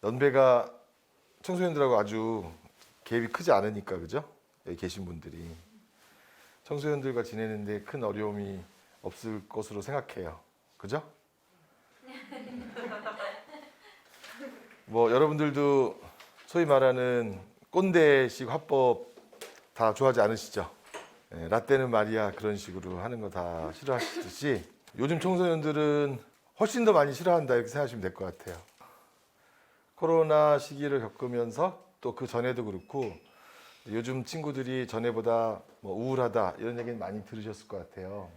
연배가 청소년들하고 아주 갭이 크지 않으니까, 그죠? 여기 계신 분들이 청소년들과 지내는데 큰 어려움이 없을 것으로 생각해요. 그죠? 뭐 여러분들도 소위 말하는 꼰대식 화법 다 좋아하지 않으시죠? 라떼는 말이야 그런 식으로 하는 거 다 싫어하시듯이 요즘 청소년들은 훨씬 더 많이 싫어한다 이렇게 생각하시면 될 것 같아요. 코로나 시기를 겪으면서 또 그 전에도 그렇고 요즘 친구들이 전에보다 뭐 우울하다 이런 얘기는 많이 들으셨을 것 같아요.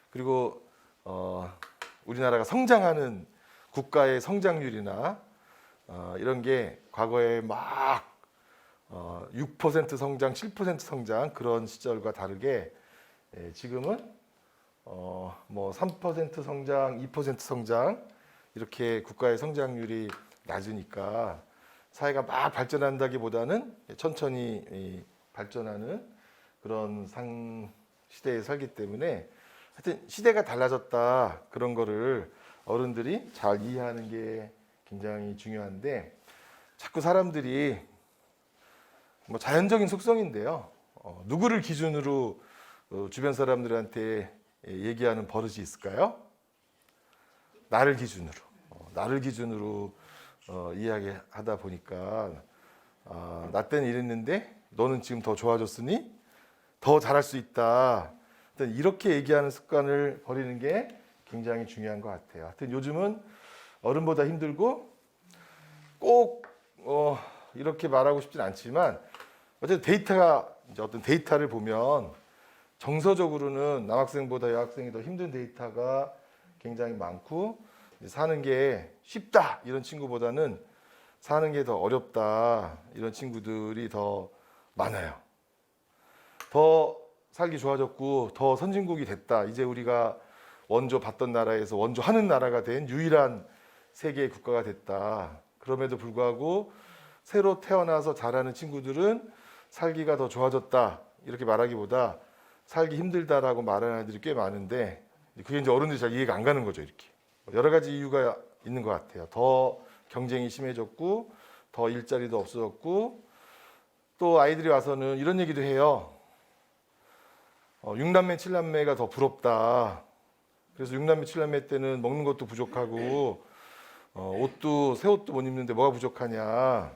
그리고 우리나라가 성장하는 국가의 성장률이나 이런 게 과거에 막 6% 성장, 7% 성장 그런 시절과 다르게 지금은 뭐 3% 성장, 2% 성장 이렇게 국가의 성장률이 낮으니까 사회가 막 발전한다기보다는 천천히 발전하는 그런 시대에 살기 때문에 하여튼 시대가 달라졌다 그런 거를 어른들이 잘 이해하는 게 굉장히 중요한데 자꾸 사람들이 뭐 자연적인 속성인데요. 누구를 기준으로 주변 사람들한테 얘기하는 버릇이 있을까요? 나를 기준으로 이야기하다 보니까 나 때는 이랬는데 너는 지금 더 좋아졌으니 더 잘할 수 있다. 이렇게 얘기하는 습관을 버리는 게 굉장히 중요한 것 같아요. 하여튼 요즘은 어른보다 힘들고 꼭 이렇게 말하고 싶진 않지만 어쨌든 데이터가 이제 어떤 데이터를 보면 정서적으로는 남학생보다 여학생이 더 힘든 데이터가 굉장히 많고 사는 게 쉽다 이런 친구보다는 사는 게 더 어렵다 이런 친구들이 더 많아요. 더 살기 좋아졌고 더 선진국이 됐다. 이제 우리가 원조 받던 나라에서 원조 하는 나라가 된 유일한 세계의 국가가 됐다. 그럼에도 불구하고 새로 태어나서 자라는 친구들은 살기가 더 좋아졌다. 이렇게 말하기보다 살기 힘들다라고 말하는 아이들이 꽤 많은데 그게 이제 어른들이 잘 이해가 안 가는 거죠. 이렇게 여러 가지 이유가 있는 것 같아요. 더 경쟁이 심해졌고 더 일자리도 없어졌고 또 아이들이 와서는 이런 얘기도 해요. 6남매 7남매가 더 부럽다. 그래서 6남매 7남매 때는 먹는 것도 부족하고 옷도 새 옷도 못 입는데 뭐가 부족하냐.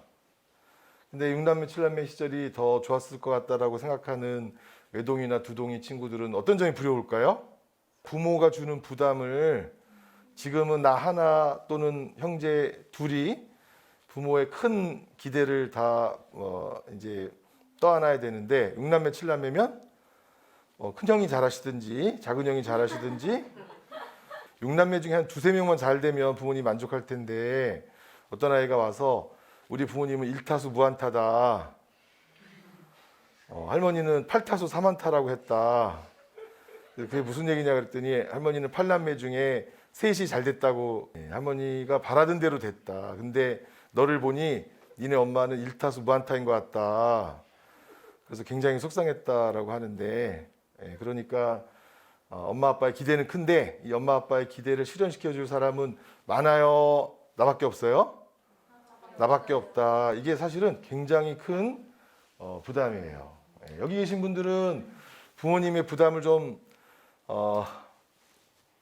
근데 6남매 7남매 시절이 더 좋았을 것 같다라고 생각하는 외동이나 두동이 친구들은 어떤 점이 두려울까요? 부모가 주는 부담을 지금은 나 하나 또는 형제 둘이 부모의 큰 기대를 다 이제 떠안아야 되는데 6남매 7남매면 큰 형이 잘하시든지 작은 형이 잘하시든지 6남매 중에 한 두세 명만 잘 되면 부모님 만족할 텐데 어떤 아이가 와서 우리 부모님은 1타수 무안타다. 할머니는 8타수 3안타라고 했다. 그게 무슨 얘기냐 그랬더니 할머니는 8남매 중에 셋이 잘 됐다고. 할머니가 바라던 대로 됐다. 근데 너를 보니 니네 엄마는 1타수 무안타인 것 같다. 그래서 굉장히 속상했다라고 하는데 그러니까 엄마 아빠의 기대는 큰데 이 엄마 아빠의 기대를 실현시켜 줄 사람은 많아요? 나밖에 없어요? 나밖에 없다. 이게 사실은 굉장히 큰 부담이에요. 여기 계신 분들은 부모님의 부담을 좀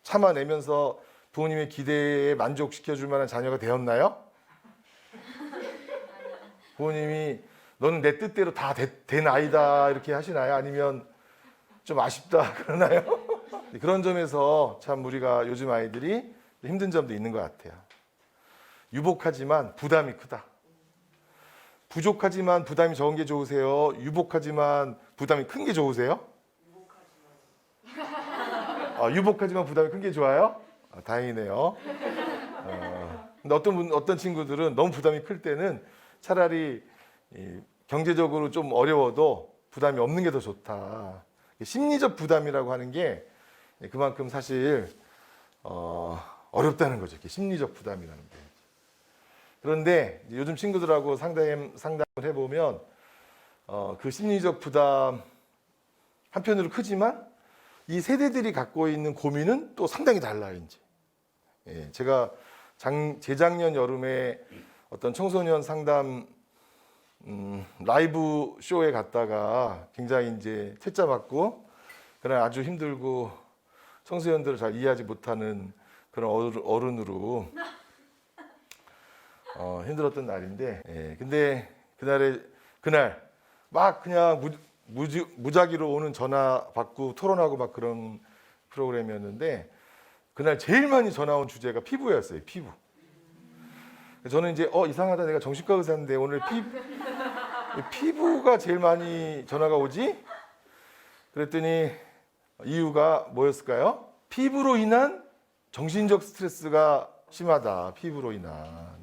참아내면서 부모님의 기대에 만족시켜 줄 만한 자녀가 되었나요? 부모님이 너는 내 뜻대로 다 된 아이다 이렇게 하시나요? 아니면 좀 아쉽다 그러나요? 그런 점에서 참 우리가 요즘 아이들이 힘든 점도 있는 것 같아요. 유복하지만 부담이 크다. 부족하지만 부담이 적은 게 좋으세요? 유복하지만 부담이 큰 게 좋으세요? 유복하지만 부담이 큰 게 좋아요? 다행이네요. 근데 어떤 친구들은 너무 부담이 클 때는 차라리 경제적으로 좀 어려워도 부담이 없는 게 더 좋다. 심리적 부담이라고 하는 게 그만큼 사실 어렵다는 거죠. 심리적 부담이라는 게. 그런데 요즘 친구들하고 상담을 해보면 그 심리적 부담 한편으로 크지만 이 세대들이 갖고 있는 고민은 또 상당히 달라요. 이제 제가 재작년 여름에 어떤 청소년 상담 라이브 쇼에 갔다가 굉장히 이제 퇴짜 맞고 그런 아주 힘들고 청소년들을 잘 이해하지 못하는 그런 어른으로 힘들었던 날인데, 근데 그날 막 그냥 무작위로 오는 전화 받고 토론하고 막 그런 프로그램이었는데, 그날 제일 많이 전화 온 주제가 피부였어요. 피부. 저는 이제 이상하다, 내가 정신과 의사인데 오늘 피부가 제일 많이 전화가 오지? 그랬더니 이유가 뭐였을까요? 피부로 인한 정신적 스트레스가 심하다. 피부로 인한.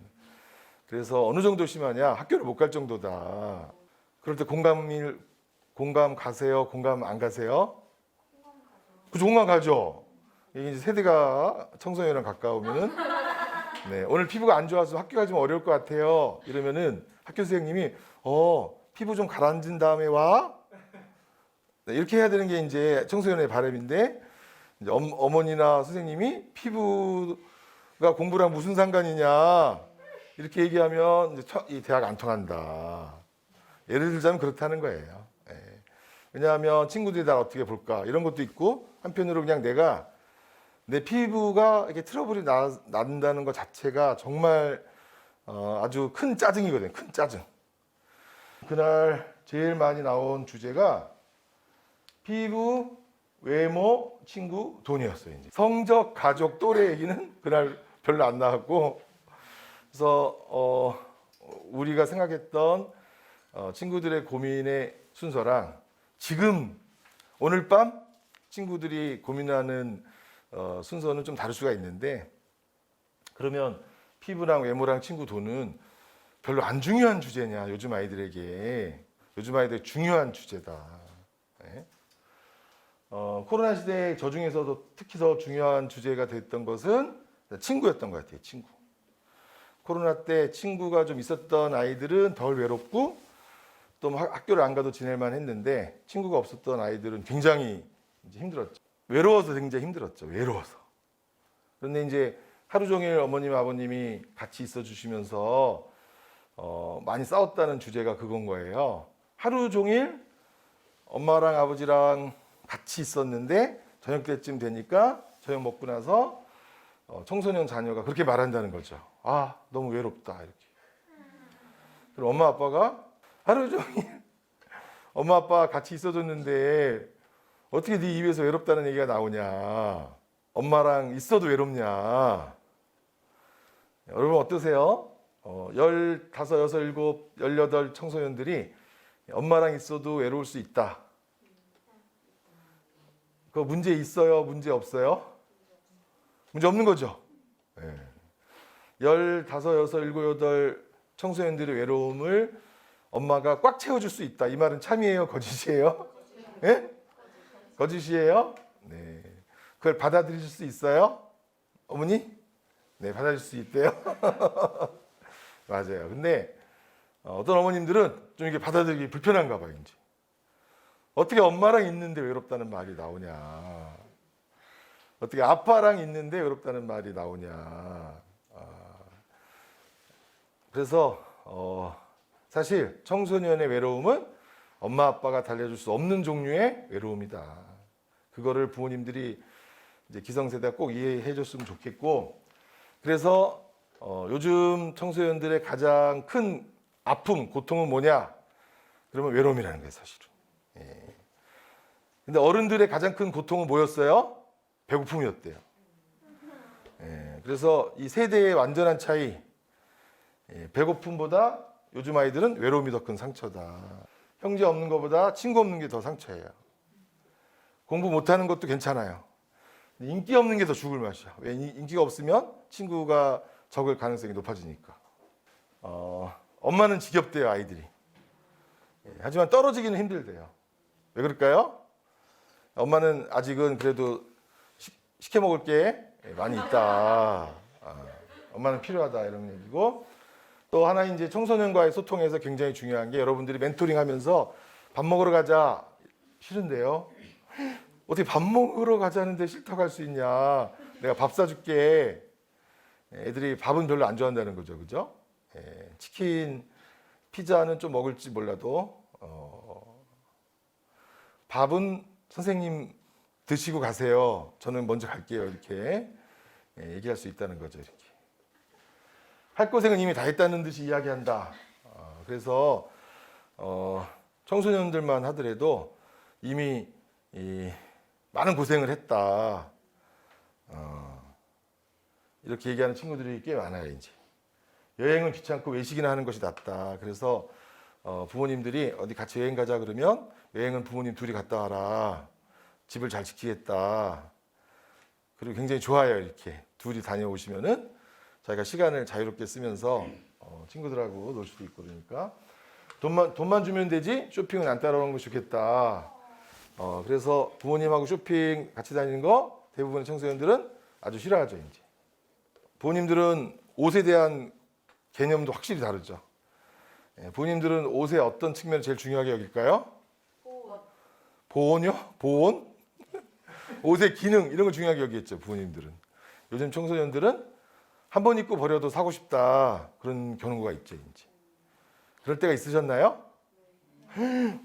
그래서 어느 정도 심하냐? 학교를 못 갈 정도다. 그럴 때 공감 가세요? 공감 안 가세요? 그죠, 공감 가죠. 이게 이제 세대가 청소년이랑 가까우면은, 네, 오늘 피부가 안 좋아서 학교 가기 좀 어려울 것 같아요. 이러면은 학교 선생님이 피부 좀 가라앉은 다음에 와. 네, 이렇게 해야 되는 게 이제 청소년의 바람인데, 이제 어머니나 선생님이 피부가 공부랑 무슨 상관이냐 이렇게 얘기하면 이제 이 대학 안 통한다. 예를 들자면 그렇다는 거예요. 왜냐하면 친구들이 날 어떻게 볼까 이런 것도 있고, 한편으로 그냥 내가 내 피부가 이렇게 트러블이 난다는 것 자체가 정말 아주 큰 짜증이거든요. 큰 짜증. 그날 제일 많이 나온 주제가 피부, 외모, 친구, 돈이었어요. 이제. 성적, 가족, 또래 얘기는 그날 별로 안 나왔고, 그래서 우리가 생각했던 친구들의 고민의 순서랑 지금 오늘 밤 친구들이 고민하는 순서는 좀 다를 수가 있는데, 그러면 피부랑 외모랑 친구, 돈은 별로 안 중요한 주제냐? 요즘 아이들에게. 요즘 아이들 중요한 주제다. 네. 코로나 시대에 저 중에서도 특히 더 중요한 주제가 됐던 것은 친구였던 것 같아요. 친구. 코로나 때 친구가 좀 있었던 아이들은 덜 외롭고 또 학교를 안 가도 지낼만 했는데, 친구가 없었던 아이들은 굉장히 이제 힘들었죠. 외로워서 굉장히 힘들었죠. 외로워서. 그런데 이제 하루 종일 어머님, 아버님이 같이 있어 주시면서 많이 싸웠다는 주제가 그건 거예요. 하루 종일 엄마랑 아버지랑 같이 있었는데 저녁 때쯤 되니까 저녁 먹고 나서 청소년 자녀가 그렇게 말한다는 거죠. 아, 너무 외롭다 이렇게. 그럼 엄마 아빠가 하루 종일 엄마 아빠 같이 있어줬는데 어떻게 네 입에서 외롭다는 얘기가 나오냐? 엄마랑 있어도 외롭냐? 여러분 어떠세요? 15, 6, 7, 18 청소년들이 엄마랑 있어도 외로울 수 있다. 그 문제 있어요? 문제 없어요? 문제 없는 거죠. 네. 15, 6, 7, 8 청소년들의 외로움을 엄마가 꽉 채워줄 수 있다. 이 말은 참이에요? 거짓이에요? 네? 거짓이에요? 네. 그걸 받아들이실 수 있어요? 어머니? 네, 받아들일 수 있대요. 맞아요. 근데 어떤 어머님들은 좀 이게 받아들이기 불편한가 봐요. 이제. 어떻게 엄마랑 있는데 외롭다는 말이 나오냐? 어떻게 아빠랑 있는데 외롭다는 말이 나오냐? 그래서 사실 청소년의 외로움은 엄마 아빠가 달래줄 수 없는 종류의 외로움이다. 그거를 부모님들이 이제 기성세대가 꼭 이해해 줬으면 좋겠고, 그래서 요즘 청소년들의 가장 큰 아픔, 고통은 뭐냐? 그러면 외로움이라는 거예요, 사실은. 예. 근데 어른들의 가장 큰 고통은 뭐였어요? 배고픔이었대요. 예. 그래서 이 세대의 완전한 차이, 배고픔보다 요즘 아이들은 외로움이 더 큰 상처다. 형제 없는 것보다 친구 없는 게 더 상처예요. 공부 못하는 것도 괜찮아요. 인기 없는 게 더 죽을 맛이야. 왜? 인기가 없으면 친구가 적을 가능성이 높아지니까. 엄마는 지겹대요, 아이들이. 하지만 떨어지기는 힘들대요. 왜 그럴까요? 엄마는 아직은 그래도 시켜 먹을 게 많이 있다. 엄마는 필요하다 이런 얘기고, 또 하나 이제 청소년과의 소통에서 굉장히 중요한 게, 여러분들이 멘토링 하면서 밥 먹으러 가자 싫은데요. 어떻게 밥 먹으러 가자는데 싫다고 할 수 있냐? 내가 밥 사줄게. 애들이 밥은 별로 안 좋아한다는 거죠, 그죠? 치킨, 피자는 좀 먹을지 몰라도 밥은 선생님 드시고 가세요. 저는 먼저 갈게요. 이렇게 얘기할 수 있다는 거죠. 이렇게 할 고생은 이미 다 했다는 듯이 이야기한다. 그래서 청소년들만 하더라도 이미 많은 고생을 했다. 이렇게 얘기하는 친구들이 꽤 많아요. 이제 여행은 귀찮고 외식이나 하는 것이 낫다. 그래서 부모님들이 어디 같이 여행 가자 그러면 여행은 부모님 둘이 갔다 와라. 집을 잘 지키겠다. 그리고 굉장히 좋아요. 이렇게 둘이 다녀오시면은 자기가 시간을 자유롭게 쓰면서 친구들하고 놀 수도 있고 그러니까 돈만 주면 되지 쇼핑은 안 따라오는 거 좋겠다. 그래서 부모님하고 쇼핑 같이 다니는 거 대부분의 청소년들은 아주 싫어하죠. 이제 부모님들은 옷에 대한 개념도 확실히 다르죠. 부모님들은 옷의 어떤 측면을 제일 중요하게 여길까요? 보온이요? 보온? 옷의 기능 이런 걸 중요하게 여기겠죠. 부모님들은. 요즘 청소년들은 한 번 입고 버려도 사고 싶다 그런 경우가 있죠. 이제 그럴 때가 있으셨나요?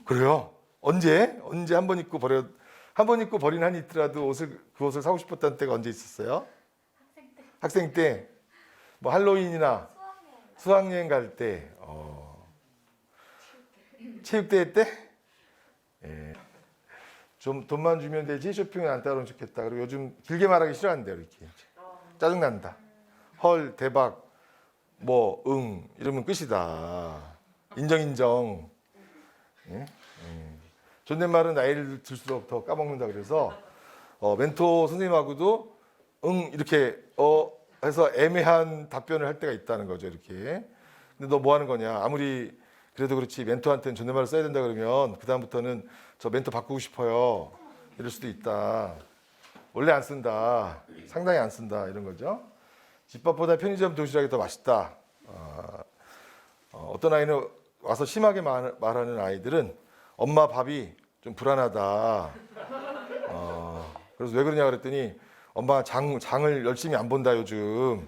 그래요? 언제 한 번 입고 버린 한이 있더라도 그 옷을 사고 싶었던 때가 언제 있었어요? 학생 때. 뭐 할로윈이나 수학여행 갈 때, 체육대회 때, 좀 돈만 주면 되지 쇼핑은 안 따라오면 좋겠다. 그리고 요즘 길게 말하기 싫어한대요. 이렇게 짜증난다. 헐 대박 뭐 응 이러면 끝이다. 인정. 예? 존댓말은 나이를 들수록 더 까먹는다. 그래서 멘토 선생님하고도 응 이렇게 해서 애매한 답변을 할 때가 있다는 거죠. 이렇게. 근데 너 뭐 하는 거냐? 아무리 그래도 그렇지 멘토한테는 존댓말을 써야 된다 그러면 그 다음부터는 저 멘토 바꾸고 싶어요. 이럴 수도 있다. 원래 안 쓴다. 상당히 안 쓴다. 이런 거죠. 집밥보다 편의점 도시락이 더 맛있다. 어떤 아이는 와서 심하게 말하는 아이들은 엄마 밥이 좀 불안하다. 그래서 왜 그러냐 그랬더니 엄마 장을 열심히 안 본다 요즘.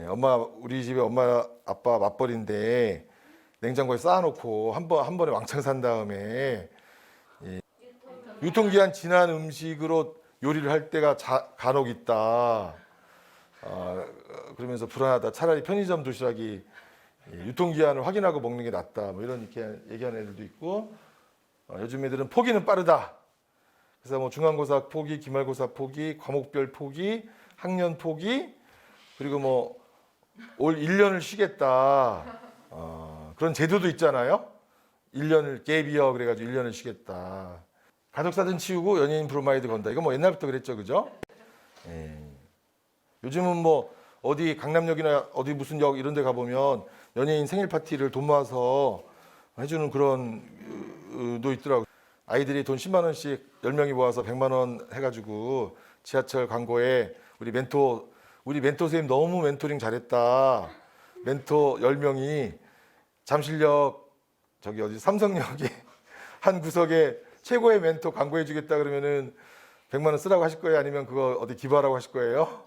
엄마 우리 집에 엄마 아빠 맞벌이인데 냉장고에 쌓아놓고 한 번에 왕창 산 다음에 유통기한 지난 음식으로 요리를 할 때가 간혹 있다. 그러면서 불안하다. 차라리 편의점 도시락이 유통기한을 확인하고 먹는 게 낫다. 뭐 이런 이렇게 얘기하는 애들도 있고 요즘 애들은 포기는 빠르다. 그래서 뭐 중간고사 포기, 기말고사 포기, 과목별 포기, 학년 포기 그리고 뭐 올 1년을 쉬겠다. 그런 제도도 있잖아요. 1년을 갭이어 그래가지고 1년을 쉬겠다. 가족사진 치우고 연예인 브로마이드 건다. 이거 뭐 옛날부터 그랬죠, 그죠? 요즘은 뭐 어디 강남역이나 어디 무슨 역 이런 데 가보면 연예인 생일 파티를 돈 모아서 해주는 그런 도 있더라고요. 아이들이 돈 10만 원씩 10명이 모아서 100만 원 해가지고 지하철 광고에 우리 멘토 선생님 너무 멘토링 잘했다. 멘토 10명이 잠실역 저기 어디 삼성역에 한 구석에 최고의 멘토 광고해 주겠다 그러면은 100만 원 쓰라고 하실 거예요? 아니면 그거 어디 기부하라고 하실 거예요?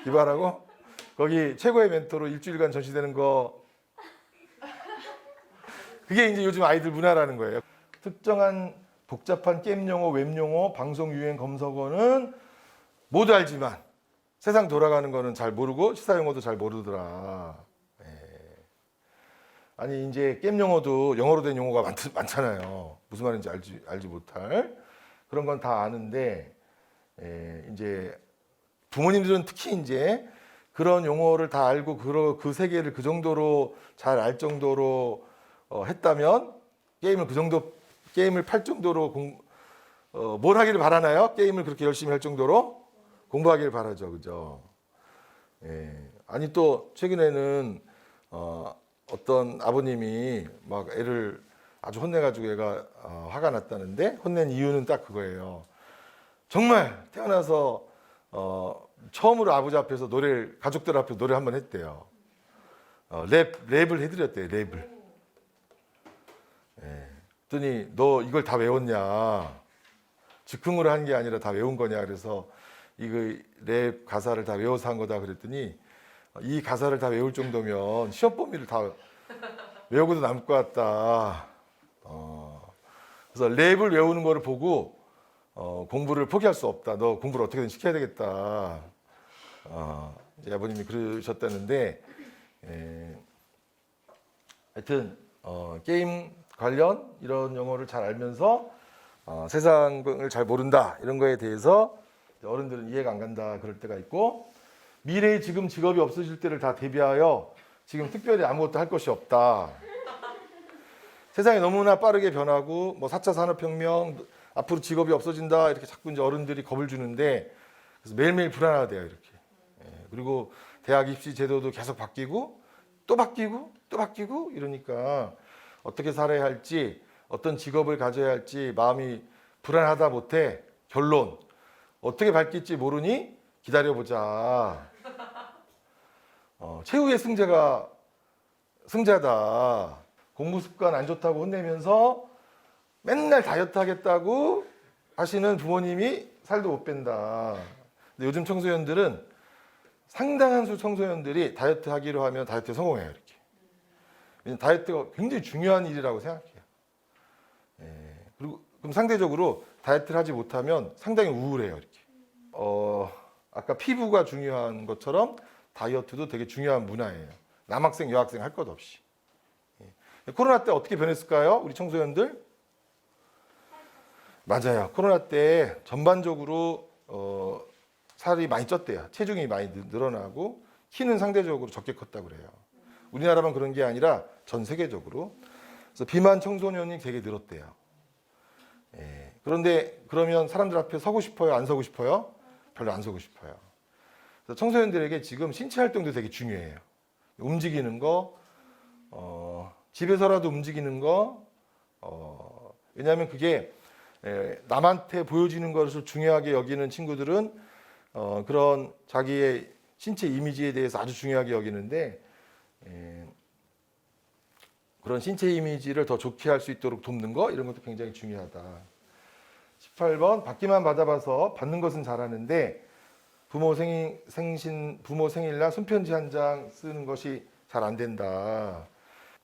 기부하라고? 거기 최고의 멘토로 일주일간 전시되는 거 그게 이제 요즘 아이들 문화라는 거예요. 특정한 복잡한 게임 용어, 웹 용어, 방송 유행 검색어는 모두 알지만 세상 돌아가는 거는 잘 모르고 시사 용어도 잘 모르더라. 아니 이제 게임 용어도 영어로 된 용어가 많잖아요. 무슨 말인지 알지 못할 그런 건 다 아는데 이제 부모님들은 특히 이제 그런 용어를 다 알고 그 세계를 그 정도로 잘 알 정도로 했다면 게임을 팔 정도로 뭘 하기를 바라나요? 게임을 그렇게 열심히 할 정도로 공부하기를 바라죠, 그죠? 아니 또 최근에는 어떤 아버님이 막 애를 아주 혼내가지고 애가 화가 났다는데 혼낸 이유는 딱 그거예요. 정말 태어나서 처음으로 아버지 앞에서 가족들 앞에서 노래 한번 했대요. 랩을 해드렸대요. 랩을. 그랬더니 너 이걸 다 외웠냐? 즉흥으로 한 게 아니라 다 외운 거냐? 그래서 이거 랩 가사를 다 외워서 한 거다 그랬더니 이 가사를 다 외울 정도면 시험 범위를 다 외우고도 남을 것 같다. 그래서 랩을 외우는 거를 보고 공부를 포기할 수 없다. 너 공부를 어떻게든 시켜야 되겠다. 이제 아버님이 그러셨다는데, 하여튼 게임 관련 이런 용어를 잘 알면서 세상을 잘 모른다 이런 거에 대해서 어른들은 이해가 안 간다 그럴 때가 있고, 미래에 지금 직업이 없어질 때를 다 대비하여 지금 특별히 아무것도 할 것이 없다. 세상이 너무나 빠르게 변하고 뭐 4차 산업혁명 앞으로 직업이 없어진다 이렇게 자꾸 이제 어른들이 겁을 주는데, 그래서 매일매일 불안하대요 이렇게. 그리고 대학 입시 제도도 계속 바뀌고 또 바뀌고 또 바뀌고 이러니까 어떻게 살아야 할지 어떤 직업을 가져야 할지 마음이 불안하다 못해 결론 어떻게 바뀔지 모르니 기다려보자. 최후의 승자가 승자다. 공부 습관 안 좋다고 혼내면서 맨날 다이어트 하겠다고 하시는 부모님이 살도 못 뺀다. 근데 요즘 청소년들은 상당한 수 청소년들이 다이어트 하기로 하면 다이어트에 성공해요 이렇게. 왜냐면 다이어트가 굉장히 중요한 일이라고 생각해요. 그리고 그럼 상대적으로 다이어트를 하지 못하면 상당히 우울해요 이렇게. 아까 피부가 중요한 것처럼 다이어트도 되게 중요한 문화예요. 남학생 여학생 할 것 없이. 코로나 때 어떻게 변했을까요? 우리 청소년들? 맞아요. 코로나 때 전반적으로 살이 많이 쪘대요. 체중이 많이 늘어나고 키는 상대적으로 적게 컸다고 그래요. 우리나라만 그런 게 아니라 전 세계적으로. 그래서 비만 청소년이 되게 늘었대요. 그런데 그러면 사람들 앞에 서고 싶어요? 안 서고 싶어요? 별로 안 서고 싶어요. 그래서 청소년들에게 지금 신체 활동도 되게 중요해요. 움직이는 거, 집에서라도 움직이는 거, 왜냐하면 그게 남한테 보여지는 것을 중요하게 여기는 친구들은 그런 자기의 신체 이미지에 대해서 아주 중요하게 여기는데, 그런 신체 이미지를 더 좋게 할 수 있도록 돕는 거 이런 것도 굉장히 중요하다. 18번 받기만 받아봐서 받는 것은 잘하는데 부모 생일날 손편지 한 장 쓰는 것이 잘 안 된다.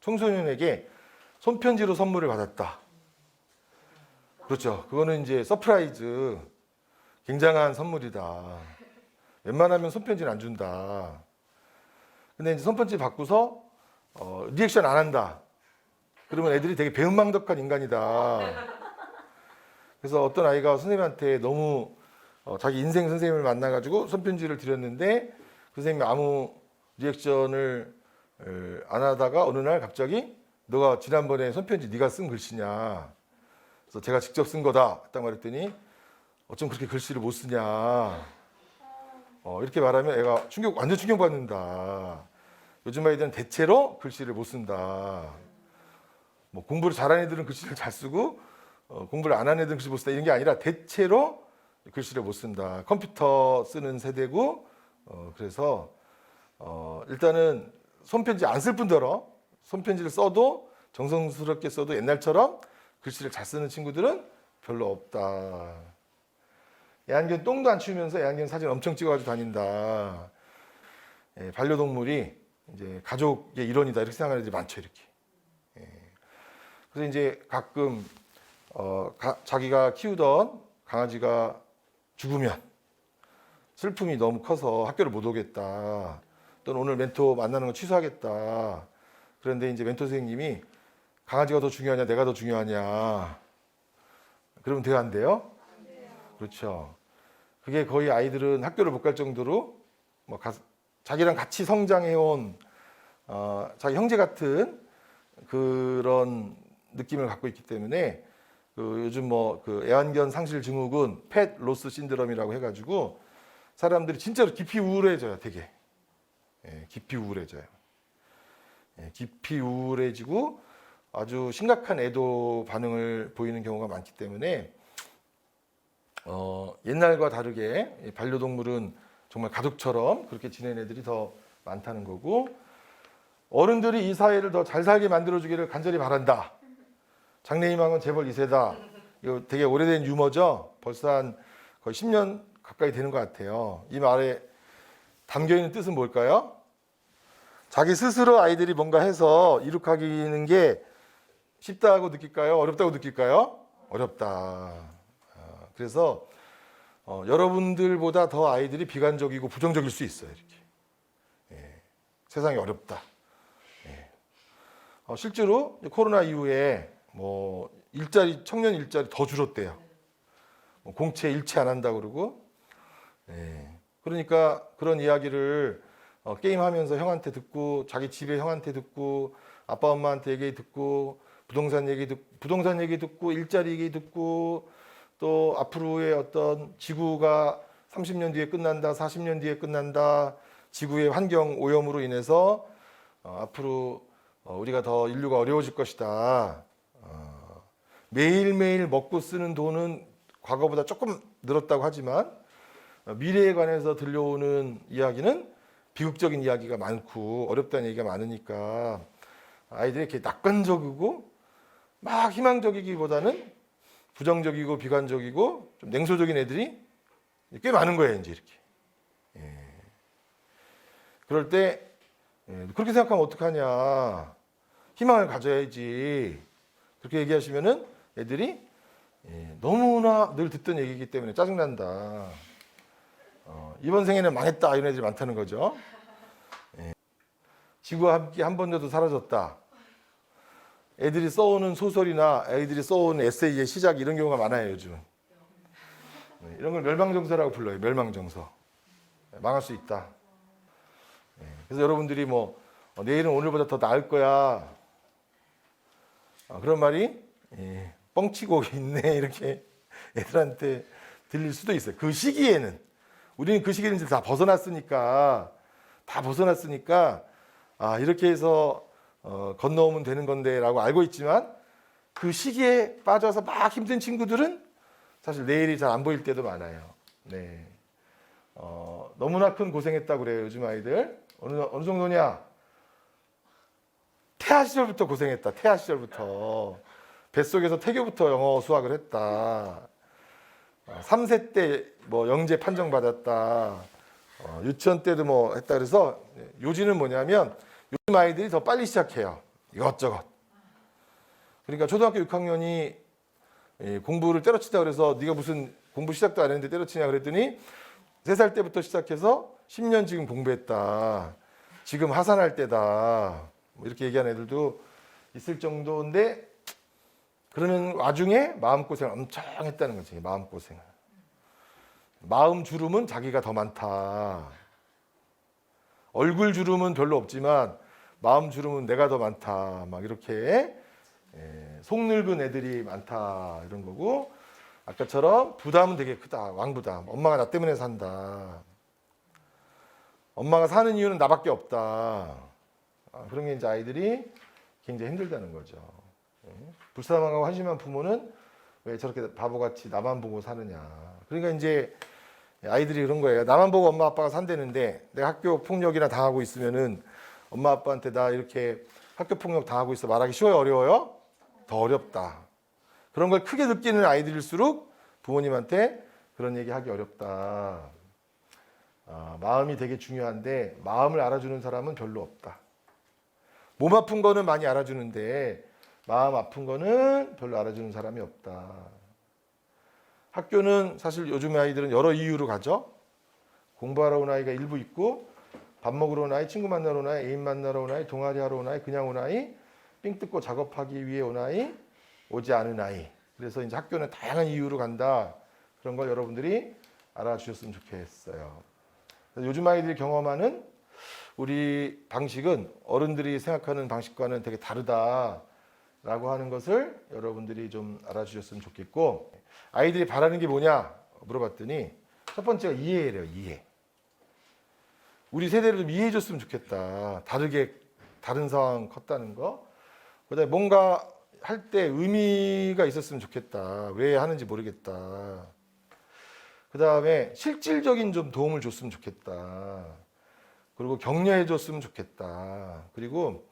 청소년에게 손편지로 선물을 받았다. 그렇죠. 그거는 이제 서프라이즈, 굉장한 선물이다. 웬만하면 손편지는 안 준다. 근데 이제 손편지 받고서 리액션 안 한다. 그러면 애들이 되게 배은망덕한 인간이다. 그래서 어떤 아이가 선생님한테 너무 자기 인생 선생님을 만나가지고 손편지를 드렸는데 그 선생님이 아무 리액션을 안 하다가 어느 날 갑자기 너가 지난번에 손편지 네가 쓴 글씨냐. 그래서 제가 직접 쓴 거다. 딱 말했더니 어쩜 그렇게 글씨를 못 쓰냐. 이렇게 말하면 애가 완전 충격받는다. 요즘 아이들은 대체로 글씨를 못 쓴다. 뭐 공부를 잘하는 애들은 글씨를 잘 쓰고 공부를 안 하는 애들은 글씨 못 쓴다 이런 게 아니라 대체로 글씨를 못 쓴다. 컴퓨터 쓰는 세대고 그래서 일단은 손편지 안 쓸 뿐더러 손편지를 써도 정성스럽게 써도 옛날처럼 글씨를 잘 쓰는 친구들은 별로 없다. 애완견 똥도 안 치우면서 애완견 사진 엄청 찍어가지고 다닌다. 반려동물이 이제 가족의 일원이다 이렇게 생각하는 애들이 많죠 이렇게. 그래서 이제 가끔 자기가 키우던 강아지가 죽으면 슬픔이 너무 커서 학교를 못 오겠다. 또는 오늘 멘토 만나는 거 취소하겠다. 그런데 이제 멘토 선생님이 강아지가 더 중요하냐 내가 더 중요하냐 그러면 돼요 안 돼요? 안 돼요. 그렇죠. 그게 거의 아이들은 학교를 못 갈 정도로 뭐 자기랑 같이 성장해온 자기 형제 같은 그런 느낌을 갖고 있기 때문에 요즘 그 애완견 상실 증후군 펫 로스 신드롬이라고 해가지고 사람들이 진짜로 깊이 우울해져요. 되게 깊이 우울해져요. 깊이 우울해지고 아주 심각한 애도 반응을 보이는 경우가 많기 때문에 옛날과 다르게 반려동물은 정말 가족처럼 그렇게 지내는 애들이 더 많다는 거고, 어른들이 이 사회를 더 잘 살게 만들어주기를 간절히 바란다. 장래희망은 재벌 2세다. 이거 되게 오래된 유머죠. 벌써 한 거의 10년 가까이 되는 것 같아요. 이 말에 담겨 있는 뜻은 뭘까요? 자기 스스로 아이들이 뭔가 해서 이룩하기는 게 쉽다고 느낄까요? 어렵다고 느낄까요? 어렵다. 그래서 여러분들보다 더 아이들이 비관적이고 부정적일 수 있어요. 이렇게. 예, 세상이 어렵다. 예. 실제로 코로나 이후에 뭐 청년 일자리 더 줄었대요. 공채 일치 안 한다 그러고. 예. 그러니까 그런 이야기를 게임하면서 형한테 듣고 자기 집에 형한테 듣고 아빠 엄마한테 얘기 듣고 부동산 얘기 듣고 일자리 얘기 듣고 또 앞으로의 어떤 지구가 30년 뒤에 끝난다, 40년 뒤에 끝난다, 지구의 환경 오염으로 인해서 앞으로 우리가 더 인류가 어려워질 것이다. 매일매일 먹고 쓰는 돈은 과거보다 조금 늘었다고 하지만 미래에 관해서 들려오는 이야기는 비극적인 이야기가 많고 어렵다는 얘기가 많으니까 아이들이 이렇게 낙관적이고 막 희망적이기보다는 부정적이고 비관적이고 좀 냉소적인 애들이 꽤 많은 거예요, 이제 이렇게. 예. 그럴 때 그렇게 생각하면 어떡하냐? 희망을 가져야지. 그렇게 얘기하시면은 애들이 너무나 늘 듣던 얘기이기 때문에 짜증난다. 이번 생에는 망했다 이런 애들이 많다는 거죠. 지구와 함께 한 번여도 사라졌다. 애들이 써오는 소설이나 애들이 써오는 에세이의 시작 이런 경우가 많아요 요즘. 이런 걸 멸망정서라고 불러요. 멸망정서. 망할 수 있다. 그래서 여러분들이 뭐 내일은 오늘보다 더 나을 거야. 그런 말이 뻥치고 있네 이렇게 애들한테 들릴 수도 있어요. 그 시기에는 우리는 그 시기에는 이제 다 벗어났으니까 이렇게 해서 건너오면 되는 건데라고 알고 있지만 그 시기에 빠져서 막 힘든 친구들은 사실 내일이 잘 안 보일 때도 많아요. 네. 너무나 큰 고생했다고 그래요 요즘 아이들. 어느 정도냐? 태아 시절부터 고생했다. 태아 시절부터 뱃속에서 태교부터 영어 수학을 했다. 3세 때 뭐 영재 판정 받았다. 유치원 때도 뭐 했다. 그래서 요지는 뭐냐면 요즘 아이들이 더 빨리 시작해요. 이것저것. 그러니까 초등학교 6학년이 공부를 때려치다 그래서 네가 무슨 공부 시작도 안 했는데 때려치냐 그랬더니 3살 때부터 시작해서 10년 지금 공부했다. 지금 하산할 때다. 뭐 이렇게 얘기하는 애들도 있을 정도인데 그러는 와중에 마음고생을 엄청 했다는 거지. 마음고생을. 마음 주름은 자기가 더 많다. 얼굴 주름은 별로 없지만 마음 주름은 내가 더 많다. 막 이렇게 속늙은 애들이 많다. 이런 거고 아까처럼 부담은 되게 크다. 왕부담. 엄마가 나 때문에 산다. 엄마가 사는 이유는 나밖에 없다. 그런 게 이제 아이들이 굉장히 힘들다는 거죠. 불쌍하고 한심한 부모는 왜 저렇게 바보같이 나만 보고 사느냐. 그러니까 이제 아이들이 그런 거예요. 나만 보고 엄마 아빠가 산다는데 내가 학교 폭력이나 당하고 있으면은 엄마 아빠한테 나 이렇게 학교 폭력 당하고 있어 말하기 쉬워요? 어려워요? 더 어렵다. 그런 걸 크게 느끼는 아이들일수록 부모님한테 그런 얘기 하기 어렵다. 마음이 되게 중요한데 마음을 알아주는 사람은 별로 없다. 몸 아픈 거는 많이 알아주는데 마음 아픈 거는 별로 알아주는 사람이 없다. 학교는 사실 요즘 아이들은 여러 이유로 가죠. 공부하러 온 아이가 일부 있고 밥 먹으러 온 아이, 친구 만나러 온 아이, 애인 만나러 온 아이, 동아리 하러 온 아이, 그냥 온 아이, 삥 뜯고 작업하기 위해 온 아이, 오지 않은 아이. 그래서 이제 학교는 다양한 이유로 간다. 그런 걸 여러분들이 알아주셨으면 좋겠어요. 요즘 아이들이 경험하는 우리 방식은 어른들이 생각하는 방식과는 되게 다르다라고 하는 것을 여러분들이 좀 알아주셨으면 좋겠고 아이들이 바라는 게 뭐냐 물어봤더니 첫 번째가 이해래요. 이해. 우리 세대를 좀 이해해 줬으면 좋겠다. 다른 상황 컸다는 거. 그다음에 뭔가 할 때 의미가 있었으면 좋겠다. 왜 하는지 모르겠다. 그다음에 실질적인 좀 도움을 줬으면 좋겠다. 그리고 격려해 줬으면 좋겠다. 그리고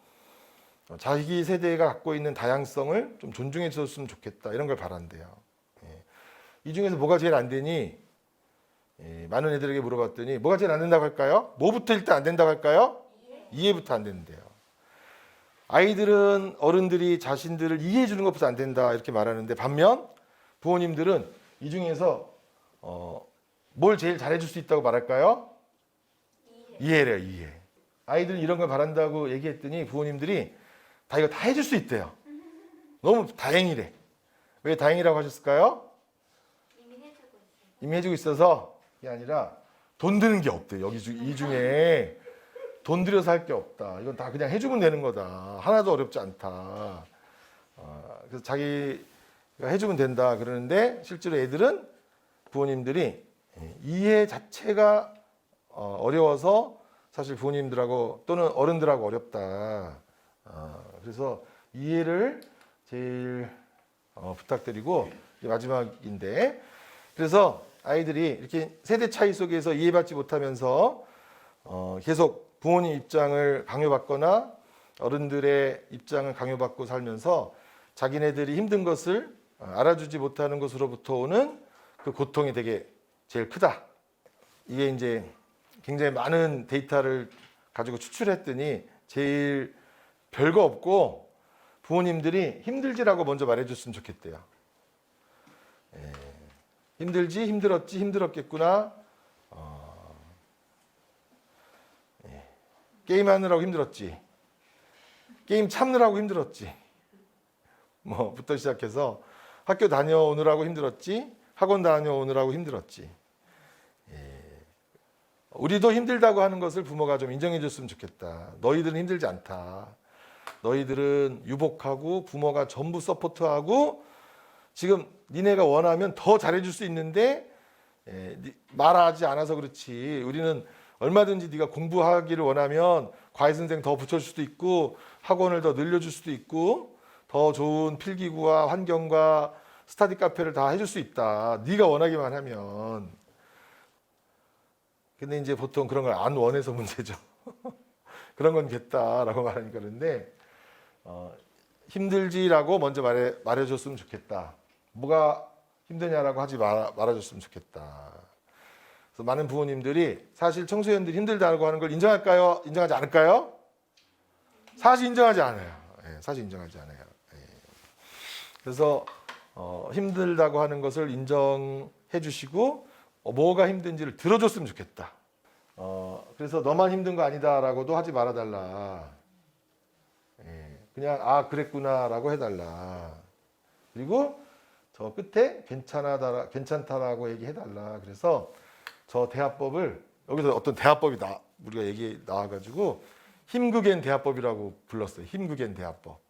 자기 세대가 갖고 있는 다양성을 좀 존중해 줬으면 좋겠다. 이런 걸 바란대요. 이 중에서 뭐가 제일 안 되니? 많은 애들에게 물어봤더니 뭐가 제일 안 된다고 할까요? 뭐부터 일단 안 된다고 할까요? 이해부터 안 된대요. 아이들은 어른들이 자신들을 이해해 주는 것부터 안 된다 이렇게 말하는데, 반면 부모님들은 이 중에서 뭘 제일 잘해 줄 수 있다고 말할까요? 이해래요. 이해. 아이들은 이런 걸 바란다고 얘기했더니 부모님들이 다 이거 다 해줄 수 있대요. 너무 다행이래. 왜 다행이라고 하셨을까요? 이미 해주고 있어서. 이게 아니라 돈 드는 게 없대요. 이 중에 돈 들여서 할 게 없다. 이건 다 그냥 해주면 되는 거다. 하나도 어렵지 않다. 그래서 자기가 해주면 된다 그러는데, 실제로 애들은 부모님들이 이해 자체가 어려워서 사실 부모님들하고 또는 어른들하고 어렵다. 그래서 이해를 제일 부탁드리고, 이제 마지막인데, 그래서 아이들이 이렇게 세대 차이 속에서 이해받지 못하면서 계속 부모님 입장을 강요받거나 어른들의 입장을 강요받고 살면서 자기네들이 힘든 것을 알아주지 못하는 것으로부터 오는 그 고통이 되게 제일 크다. 이게 이제 굉장히 많은 데이터를 가지고 추출했더니 제일 별거 없고, 부모님들이 힘들지라고 먼저 말해줬으면 좋겠대요. 힘들지, 힘들었지, 힘들었겠구나. 게임하느라고 힘들었지. 게임 참느라고 힘들었지. 부터 시작해서 학교 다녀오느라고 힘들었지. 학원 다녀오느라고 힘들었지. 우리도 힘들다고 하는 것을 부모가 좀 인정해 줬으면 좋겠다. 너희들은 힘들지 않다. 너희들은 유복하고 부모가 전부 서포트하고 지금 니네가 원하면 더 잘해줄 수 있는데 말하지 않아서 그렇지. 우리는 얼마든지 네가 공부하기를 원하면 과외 선생 더 붙여줄 수도 있고 학원을 더 늘려줄 수도 있고 더 좋은 필기구와 환경과 스터디 카페를 다 해줄 수 있다. 네가 원하기만 하면. 근데 이제 보통 그런 걸 안 원해서 문제죠. 그런 건 됐다라고 말하니까. 그런데 힘들지라고 먼저 말해줬으면 좋겠다. 뭐가 힘드냐라고 하지 말아줬으면 좋겠다. 그래서 많은 부모님들이 사실 청소년들이 힘들다고 하는 걸 인정할까요? 인정하지 않을까요? 사실 인정하지 않아요. 사실 인정하지 않아요. 그래서 힘들다고 하는 것을 인정해 주시고 뭐가 힘든지를 들어줬으면 좋겠다. 그래서 너만 힘든 거 아니다라고도 하지 말아달라. 그냥 그랬구나라고 해달라. 그리고 저 끝에 괜찮다라고 얘기해달라. 그래서 저 대화법을 여기서 어떤 대화법이 우리가 나와가지고 힘그겐 대화법이라고 불렀어요. 힘그겐 대화법.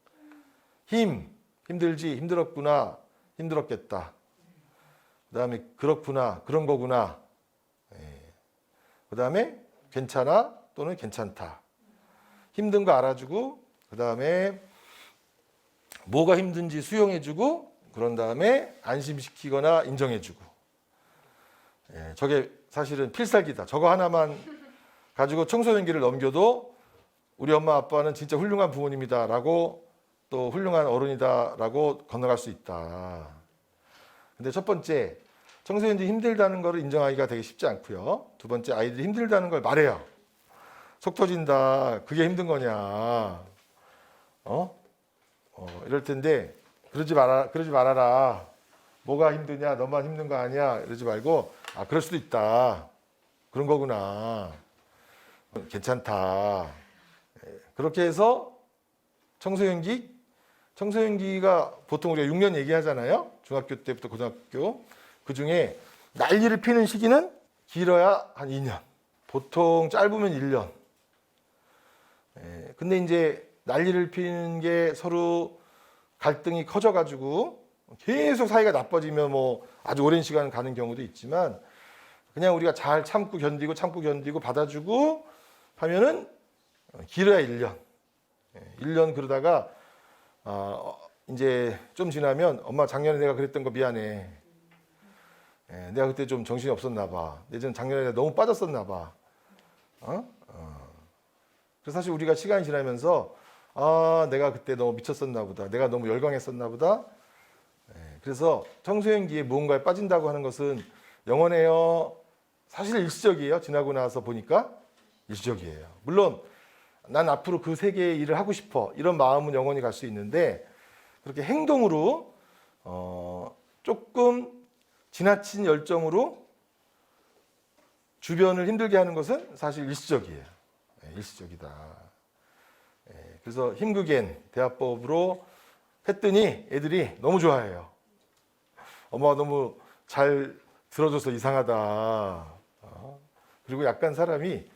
힘들지, 힘들었구나, 힘들었겠다. 그다음에 그렇구나, 그런 거구나. 그다음에 괜찮아 또는 괜찮다. 힘든 거 알아주고, 그다음에 뭐가 힘든지 수용해주고, 그런 다음에 안심시키거나 인정해주고. 저게 사실은 필살기다. 저거 하나만 가지고 청소년기를 넘겨도 우리 엄마 아빠는 진짜 훌륭한 부모님이다라고, 또 훌륭한 어른이다라고 건너갈 수 있다. 근데 첫 번째, 청소년들이 힘들다는 것을 인정하기가 되게 쉽지 않고요. 두 번째, 아이들이 힘들다는 걸 말해요. 속 터진다. 그게 힘든 거냐. 이럴 텐데 그러지 말아라. 뭐가 힘드냐? 너만 힘든 거 아니야? 이러지 말고, 그럴 수도 있다. 그런 거구나. 괜찮다. 그렇게 해서 청소년기가 보통 우리가 6년 얘기하잖아요. 중학교 때부터 고등학교. 그 중에 난리를 피는 시기는 길어야 한 2년. 보통 짧으면 1년. 근데 이제 난리를 피는 게 서로 갈등이 커져가지고 계속 사이가 나빠지면 아주 오랜 시간 가는 경우도 있지만, 그냥 우리가 잘 참고 견디고 받아주고 하면은 길어야 1년. 1년 그러다가 이제 좀 지나면 엄마 작년에 내가 그랬던 거 미안해. 내가 그때 좀 정신이 없었나 봐. 내전 작년에 내가 너무 빠졌었나 봐. 그래서 사실 우리가 시간이 지나면서 내가 그때 너무 미쳤었나 보다. 내가 너무 열광했었나 보다. 그래서 청소년기에 무언가에 빠진다고 하는 것은 영원해요. 사실 일시적이에요. 지나고 나서 보니까 일시적이에요. 물론 난 앞으로 그 세계의 일을 하고 싶어. 이런 마음은 영원히 갈 수 있는데 그렇게 행동으로 조금 지나친 열정으로 주변을 힘들게 하는 것은 사실 일시적이에요. 일시적이다. 그래서 힘그겐 대화법으로 했더니 애들이 너무 좋아해요. 엄마가 너무 잘 들어줘서 이상하다. 그리고 약간 사람이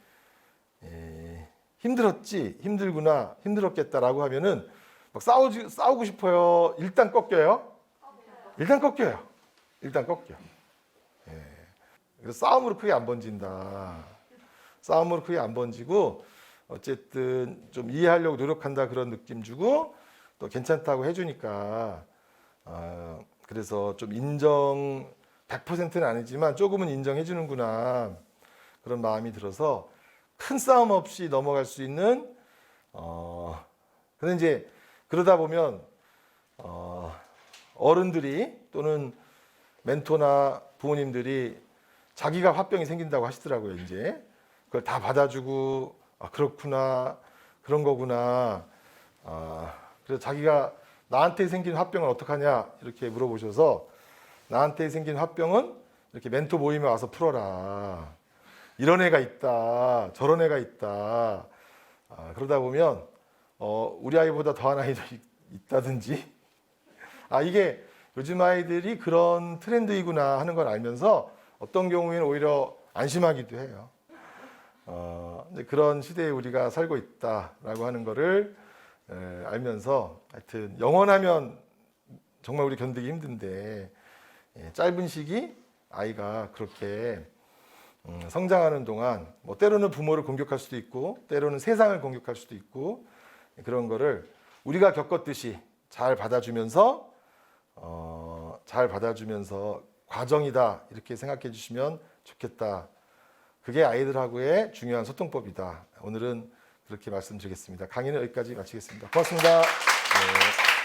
힘들었지, 힘들구나, 힘들었겠다라고 하면은 막 싸우고 싶어요. 일단 꺾여요. 일단 꺾여요. 일단 꺾여. 그래서 싸움으로 크게 안 번진다. 싸움으로 크게 안 번지고 어쨌든 좀 이해하려고 노력한다 그런 느낌 주고 또 괜찮다고 해주니까 그래서 좀 인정 100%는 아니지만 조금은 인정해 주는구나 그런 마음이 들어서 큰 싸움 없이 넘어갈 수 있는 근데 이제 그러다 보면 어른들이 또는 멘토나 부모님들이 자기가 화병이 생긴다고 하시더라고요. 이제 그걸 다 받아주고 그렇구나 그런 거구나. 그래서 자기가 나한테 생긴 화병은 어떡하냐 이렇게 물어보셔서 나한테 생긴 화병은 이렇게 멘토 모임에 와서 풀어라. 이런 애가 있다. 저런 애가 있다. 그러다 보면 우리 아이보다 더한 아이도 있다든지 이게 요즘 아이들이 그런 트렌드이구나 하는 걸 알면서 어떤 경우에는 오히려 안심하기도 해요. 그런 시대에 우리가 살고 있다라고 하는 거를 알면서 하여튼 영원하면 정말 우리 견디기 힘든데 짧은 시기 아이가 그렇게 성장하는 동안 뭐 때로는 부모를 공격할 수도 있고 때로는 세상을 공격할 수도 있고 그런 거를 우리가 겪었듯이 잘 받아주면서 과정이다 이렇게 생각해 주시면 좋겠다. 그게 아이들하고의 중요한 소통법이다. 오늘은 그렇게 말씀드리겠습니다. 강의는 여기까지 마치겠습니다. 고맙습니다. 네.